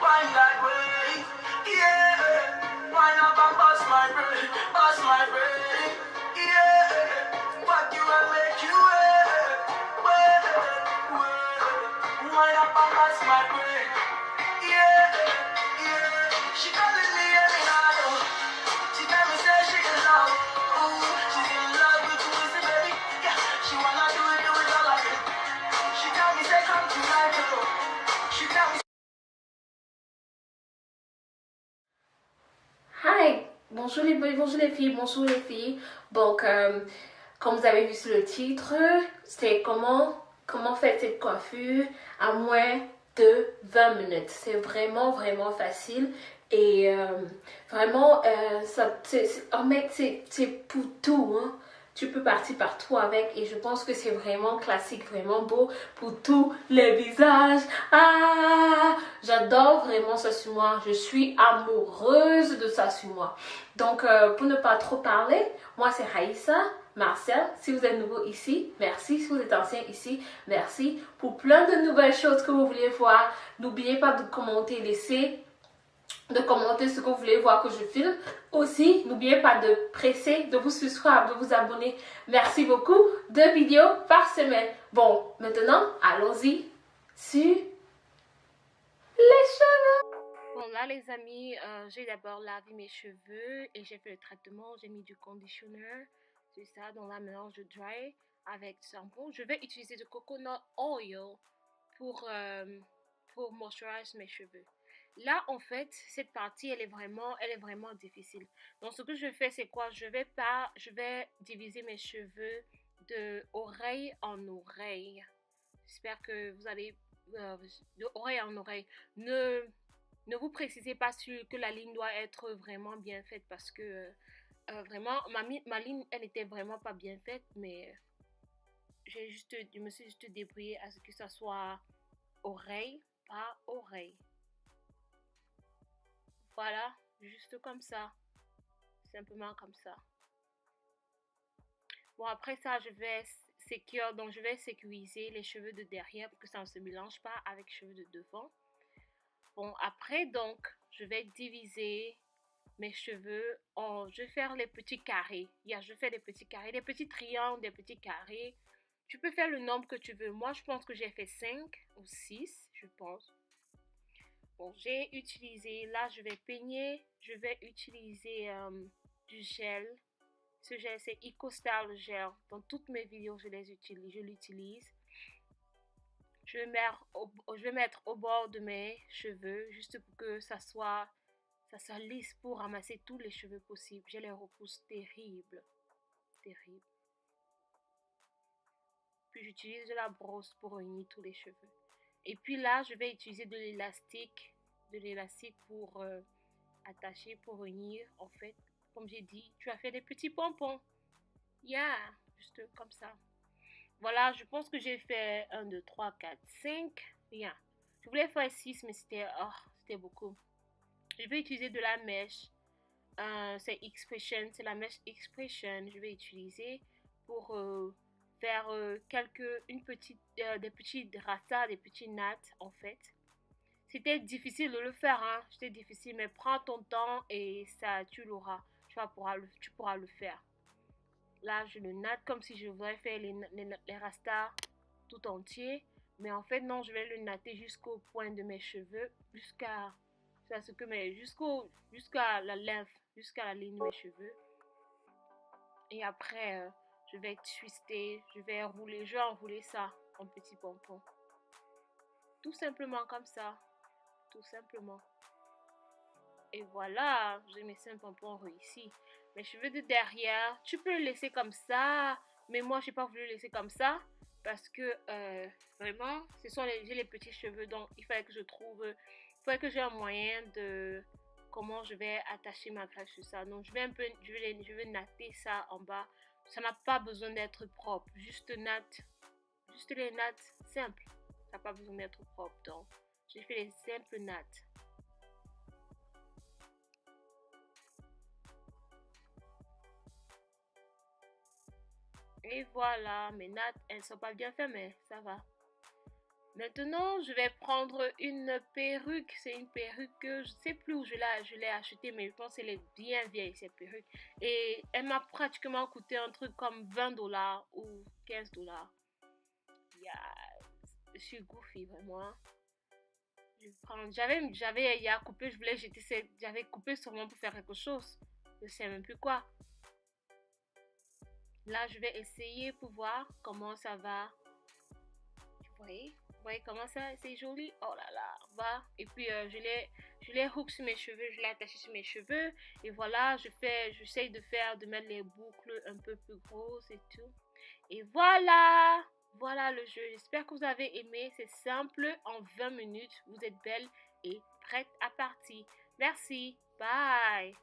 wine that way. Yeah, wine up and bust my brain, bust my brain. Yeah, what you will make you wait, wine up and bust my brain. Yeah, yeah, she calling me every night. She tell me say she in love. Ooh, she's in love with you, is it, baby? Yeah, she wanna do it all again. She tell me say come tonight, oh. She tell me. Hi, bonjour les filles, bonjour les filles. Donc, comme vous avez vu sur le titre, c'est comment faire cette coiffure à moins de 20 minutes. C'est vraiment facile et vraiment, c'est pour tout, hein. Tu peux partir partout avec et je pense que c'est vraiment classique, vraiment beau pour tous les visages. Ah, j'adore vraiment ça sur moi. Je suis amoureuse de ça sur moi. Donc, pour ne pas trop parler, moi c'est Raïssa, Marcel. Si vous êtes nouveau ici, merci. Si vous êtes ancien ici, merci. Pour plein de nouvelles choses que vous voulez voir, n'oubliez pas de commenter, de commenter ce que vous voulez voir que je filme. Aussi, n'oubliez pas de presser, de vous subscrire, de vous abonner. Merci beaucoup. 2 vidéos par semaine. Bon, maintenant, allons-y sur les cheveux. Bon, là, les amis, j'ai d'abord lavé mes cheveux et j'ai fait le traitement. J'ai mis du conditioner. C'est ça, dans la mélange de dry avec du shampoing. Je vais utiliser du coconut oil pour moisturiser mes cheveux. Là, en fait, cette partie, elle est vraiment difficile. Donc, ce que je fais, c'est quoi? Je vais diviser mes cheveux de oreille en oreille. J'espère que vous allez de oreille en oreille. Ne vous précisez pas que la ligne doit être vraiment bien faite parce que vraiment, ma ligne, elle était vraiment pas bien faite, mais je me suis juste débrouillée à ce que ça soit oreille par oreille. Voilà, juste comme ça. Simplement comme ça. Bon, après ça, je vais sécuriser les cheveux de derrière pour que ça ne se mélange pas avec les cheveux de devant. Bon, après, donc, je vais diviser mes cheveux je vais faire les petits carrés. Je fais des petits carrés, des petits triangles, des petits carrés. Tu peux faire le nombre que tu veux. Moi, je pense que j'ai fait 5 ou 6, je pense. Bon, j'ai utilisé, là je vais peigner, je vais utiliser du gel. Ce gel, c'est EcoStyle Gel. Dans toutes mes vidéos, je l'utilise. Je vais mettre au bord de mes cheveux, juste pour que ça soit lisse pour ramasser tous les cheveux possibles. J'ai les repousses terribles. Terribles. Puis j'utilise de la brosse pour réunir tous les cheveux. Et puis là, je vais utiliser de l'élastique pour attacher, pour réunir. En fait, comme j'ai dit, tu as fait des petits pompons. Juste comme ça. Voilà, je pense que j'ai fait 1, 2, 3, 4, 5. Je voulais faire 6, mais c'était beaucoup. Je vais utiliser de la mèche. C'est la mèche Expression. Je vais utiliser pour faire des petits rastas, des petits nattes en fait. C'était difficile de le faire, hein. C'était difficile, mais prends ton temps et ça, tu l'auras. Tu pourras le faire. Là, je le natte comme si je voudrais faire les rastas tout entier. Mais en fait, non, je vais le natter jusqu'au point de mes cheveux, jusqu'à la lèvre, jusqu'à la ligne de mes cheveux. Et après, je vais twister, je vais enrouler ça en petits pompons. Tout simplement comme ça. Tout simplement. Et voilà, j'ai mes 5 pompons réussis. Mes cheveux de derrière, tu peux le laisser comme ça, mais moi j'ai pas voulu le laisser comme ça parce que vraiment, j'ai les petits cheveux, donc il fallait que j'ai un moyen de comment je vais attacher ma crèche sur ça. Donc je vais natter ça en bas. Ça n'a pas besoin d'être propre, juste les nattes simples. Ça n'a pas besoin d'être propre, donc j'ai fait les simples nattes. Et voilà, mes nattes, elles sont pas bien faites, mais ça va. Maintenant, je vais prendre une perruque. C'est une perruque que je ne sais plus où je l'ai achetée, mais je pense qu'elle est bien vieille, cette perruque. Et elle m'a pratiquement coûté un truc comme 20$ ou 15$. Je suis goofy, vraiment. J'avais il y a coupé, je voulais jeter j'avais coupé sûrement pour faire quelque chose. Je sais même plus quoi. Là, je vais essayer pour voir comment ça va. Vous voyez comment ça, c'est joli. Oh là là, va. Et puis je l'ai hook sur mes cheveux, je l'ai attaché sur mes cheveux. Et voilà, j'essaye de mettre les boucles un peu plus grosses et tout. Et voilà, voilà le jeu. J'espère que vous avez aimé. C'est simple, en 20 minutes, vous êtes belle et prête à partir. Merci, bye.